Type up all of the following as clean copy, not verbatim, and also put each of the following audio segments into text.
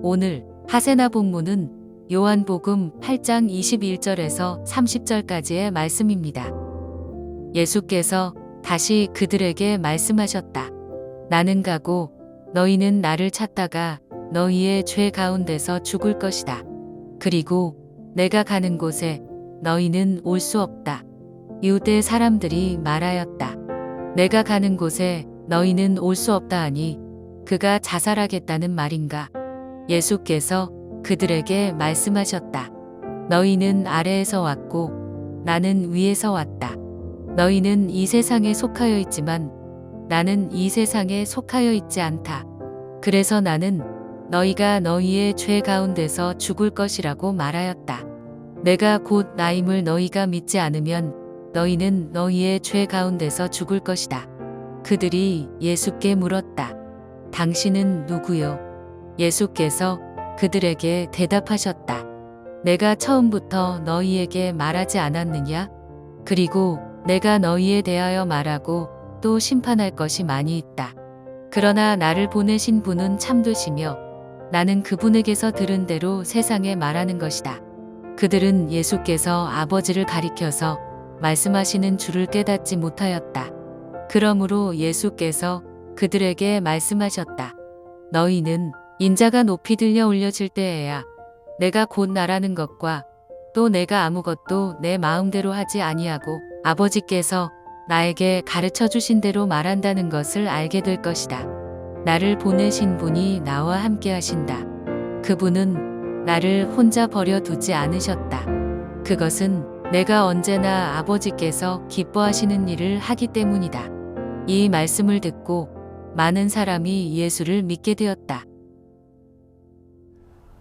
오늘 하세나 복무는 요한복음 8장 21절에서 30절까지의 말씀입니다. 예수께서 다시 그들에게 말씀하셨다. 나는 가고 너희는 나를 찾다가 너희의 죄 가운데서 죽을 것이다. 그리고 내가 가는 곳에 너희는 올 수 없다. 유대 사람들이 말하였다. 내가 가는 곳에 너희는 올 수 없다 하니 그가 자살하겠다는 말인가? 예수께서 그들에게 말씀하셨다. 너희는 아래에서 왔고 나는 위에서 왔다. 너희는 이 세상에 속하여 있지만 나는 이 세상에 속하여 있지 않다. 그래서 나는 너희가 너희의 죄 가운데서 죽을 것이라고 말하였다. 내가 곧 나임을 너희가 믿지 않으면 너희는 너희의 죄 가운데서 죽을 것이다. 그들이 예수께 물었다. 당신은 누구요? 예수께서 그들에게 대답하셨다. 내가 처음부터 너희에게 말하지 않았느냐? 그리고 내가 너희에 대하여 말하고 또 심판할 것이 많이 있다. 그러나 나를 보내신 분은 참되시며 나는 그분에게서 들은 대로 세상에 말하는 것이다. 그들은 예수께서 아버지를 가리켜서 말씀하시는 줄을 깨닫지 못하였다. 그러므로 예수께서 그들에게 말씀하셨다. 너희는 인자가 높이 들려 올려질 때에야 내가 곧 나라는 것과 또 내가 아무것도 내 마음대로 하지 아니하고 아버지께서 나에게 가르쳐 주신 대로 말한다는 것을 알게 될 것이다. 나를 보내신 분이 나와 함께 하신다. 그분은 나를 혼자 버려 두지 않으셨다. 그것은 내가 언제나 아버지께서 기뻐하시는 일을 하기 때문이다. 이 말씀을 듣고 많은 사람이 예수를 믿게 되었다.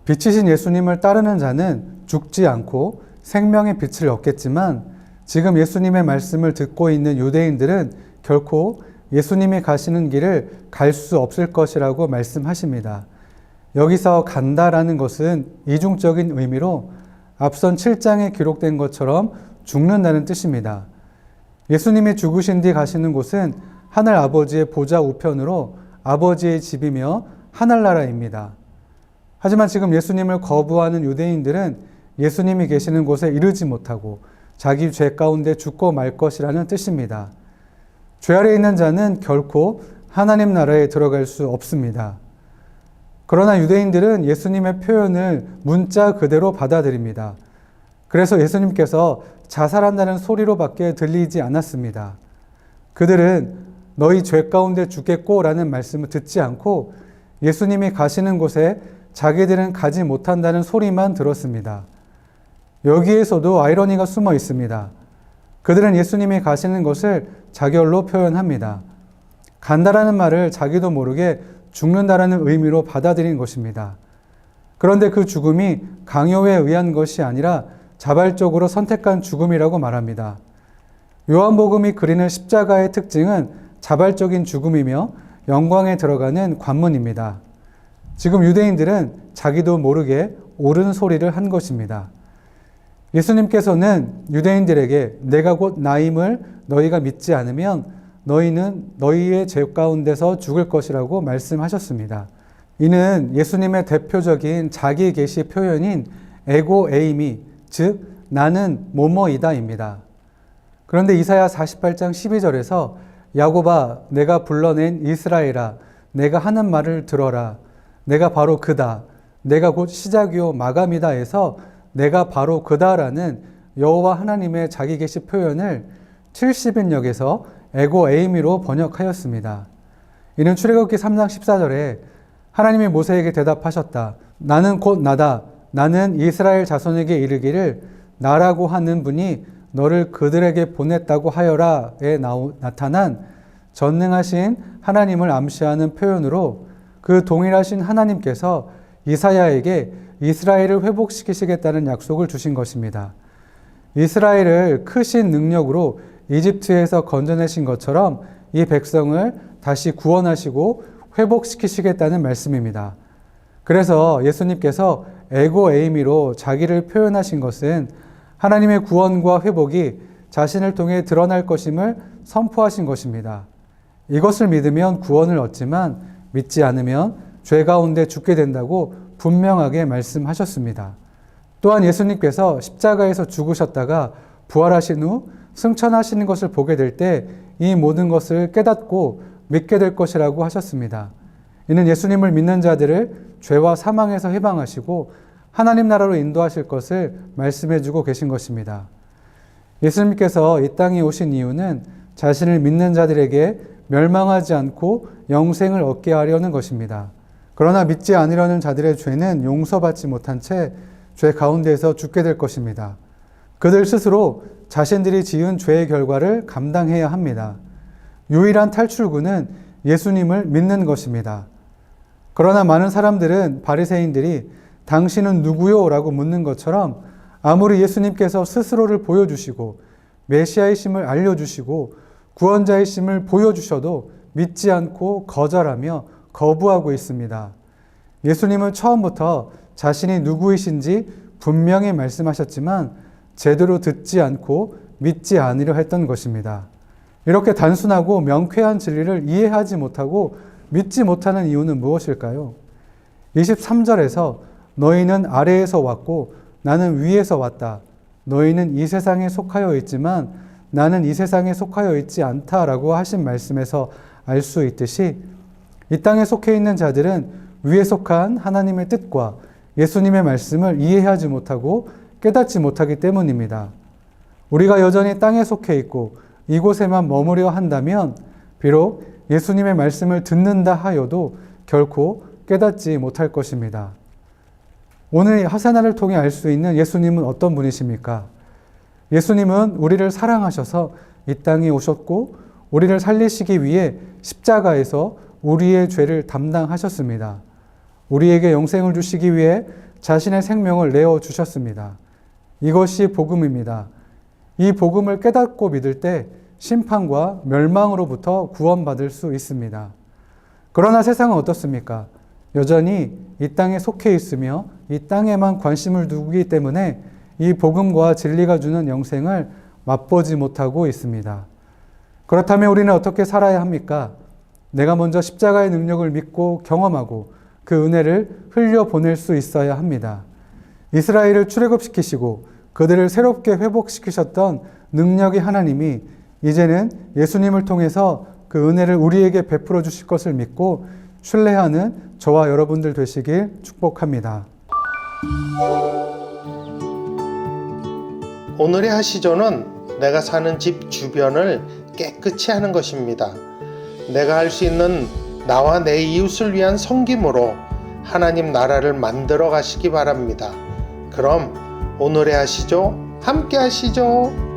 빛이신 예수님을 따르는 자는 죽지 않고 생명의 빛을 얻겠지만 지금 예수님의 말씀을 듣고 있는 유대인들은 결코 예수님이 가시는 길을 갈 수 없을 것이라고 말씀하십니다. 여기서 간다라는 것은 이중적인 의미로 앞선 7장에 기록된 것처럼 죽는다는 뜻입니다. 예수님이 죽으신 뒤 가시는 곳은 하늘 아버지의 보좌 우편으로 아버지의 집이며 하늘나라입니다. 하지만 지금 예수님을 거부하는 유대인들은 예수님이 계시는 곳에 이르지 못하고 자기 죄 가운데 죽고 말 것이라는 뜻입니다. 죄 아래 있는 자는 결코 하나님 나라에 들어갈 수 없습니다. 그러나 유대인들은 예수님의 표현을 문자 그대로 받아들입니다. 그래서 예수님께서 자살한다는 소리로밖에 들리지 않았습니다. 그들은 너희 죄 가운데 죽겠고 라는 말씀을 듣지 않고 예수님이 가시는 곳에 자기들은 가지 못한다는 소리만 들었습니다. 여기에서도 아이러니가 숨어 있습니다. 그들은 예수님이 가시는 것을 자결로 표현합니다. 간다라는 말을 자기도 모르게 죽는다라는 의미로 받아들인 것입니다. 그런데 그 죽음이 강요에 의한 것이 아니라 자발적으로 선택한 죽음이라고 말합니다. 요한복음이 그리는 십자가의 특징은 자발적인 죽음이며 영광에 들어가는 관문입니다. 지금 유대인들은 자기도 모르게 옳은 소리를 한 것입니다. 예수님께서는 유대인들에게 내가 곧 나임을 너희가 믿지 않으면 너희는 너희의 죄 가운데서 죽을 것이라고 말씀하셨습니다. 이는 예수님의 대표적인 자기 계시 표현인 에고 에이미, 즉 나는 뭐뭐이다입니다. 그런데 이사야 48장 12절에서 야곱아 내가 불러낸 이스라엘아 내가 하는 말을 들어라 내가 바로 그다 내가 곧 시작이요 마감이다 해서 내가 바로 그다라는 여호와 하나님의 자기 계시 표현을 70인역에서 에고 에이미로 번역하였습니다. 이는 출애굽기 3장 14절에 하나님이 모세에게 대답하셨다. 나는 곧 나다. 나는 이스라엘 자손에게 이르기를 나라고 하는 분이 너를 그들에게 보냈다고 하여라에 나타난 전능하신 하나님을 암시하는 표현으로 그 동일하신 하나님께서 이사야에게 이스라엘을 회복시키시겠다는 약속을 주신 것입니다. 이스라엘을 크신 능력으로 이집트에서 건져내신 것처럼 이 백성을 다시 구원하시고 회복시키시겠다는 말씀입니다. 그래서 예수님께서 에고 에이미로 자기를 표현하신 것은 하나님의 구원과 회복이 자신을 통해 드러날 것임을 선포하신 것입니다. 이것을 믿으면 구원을 얻지만 믿지 않으면 죄 가운데 죽게 된다고 분명하게 말씀하셨습니다. 또한 예수님께서 십자가에서 죽으셨다가 부활하신 후 승천하시는 것을 보게 될 때 이 모든 것을 깨닫고 믿게 될 것이라고 하셨습니다. 이는 예수님을 믿는 자들을 죄와 사망에서 해방하시고 하나님 나라로 인도하실 것을 말씀해 주고 계신 것입니다. 예수님께서 이 땅에 오신 이유는 자신을 믿는 자들에게 멸망하지 않고 영생을 얻게 하려는 것입니다. 그러나 믿지 않으려는 자들의 죄는 용서받지 못한 채 죄 가운데에서 죽게 될 것입니다. 그들 스스로 자신들이 지은 죄의 결과를 감당해야 합니다. 유일한 탈출구는 예수님을 믿는 것입니다. 그러나 많은 사람들은 바리새인들이 당신은 누구요? 라고 묻는 것처럼 아무리 예수님께서 스스로를 보여주시고 메시아이심을 알려주시고 구원자이심을 보여주셔도 믿지 않고 거절하며 거부하고 있습니다. 예수님은 처음부터 자신이 누구이신지 분명히 말씀하셨지만 제대로 듣지 않고 믿지 않으려 했던 것입니다. 이렇게 단순하고 명쾌한 진리를 이해하지 못하고 믿지 못하는 이유는 무엇일까요? 23절에서 너희는 아래에서 왔고 나는 위에서 왔다. 너희는 이 세상에 속하여 있지만 나는 이 세상에 속하여 있지 않다라고 하신 말씀에서 알 수 있듯이 이 땅에 속해 있는 자들은 위에 속한 하나님의 뜻과 예수님의 말씀을 이해하지 못하고 깨닫지 못하기 때문입니다. 우리가 여전히 땅에 속해 있고 이곳에만 머무려 한다면 비록 예수님의 말씀을 듣는다 하여도 결코 깨닫지 못할 것입니다. 오늘 하세나를 통해 알 수 있는 예수님은 어떤 분이십니까? 예수님은 우리를 사랑하셔서 이 땅에 오셨고 우리를 살리시기 위해 십자가에서 우리의 죄를 담당하셨습니다. 우리에게 영생을 주시기 위해 자신의 생명을 내어주셨습니다. 이것이 복음입니다. 이 복음을 깨닫고 믿을 때 심판과 멸망으로부터 구원받을 수 있습니다. 그러나 세상은 어떻습니까? 여전히 이 땅에 속해 있으며 이 땅에만 관심을 두기 때문에 이 복음과 진리가 주는 영생을 맛보지 못하고 있습니다. 그렇다면 우리는 어떻게 살아야 합니까? 내가 먼저 십자가의 능력을 믿고 경험하고 그 은혜를 흘려보낼 수 있어야 합니다. 이스라엘을 출애굽시키시고 그들을 새롭게 회복시키셨던 능력의 하나님이 이제는 예수님을 통해서 그 은혜를 우리에게 베풀어 주실 것을 믿고 신뢰하는 저와 여러분들 되시길 축복합니다. 오늘의 하시조는 내가 사는 집 주변을 깨끗이 하는 것입니다. 내가 할 수 있는 나와 내 이웃을 위한 섬김으로 하나님 나라를 만들어 가시기 바랍니다. 그럼 오늘의 하시조 함께 하시죠.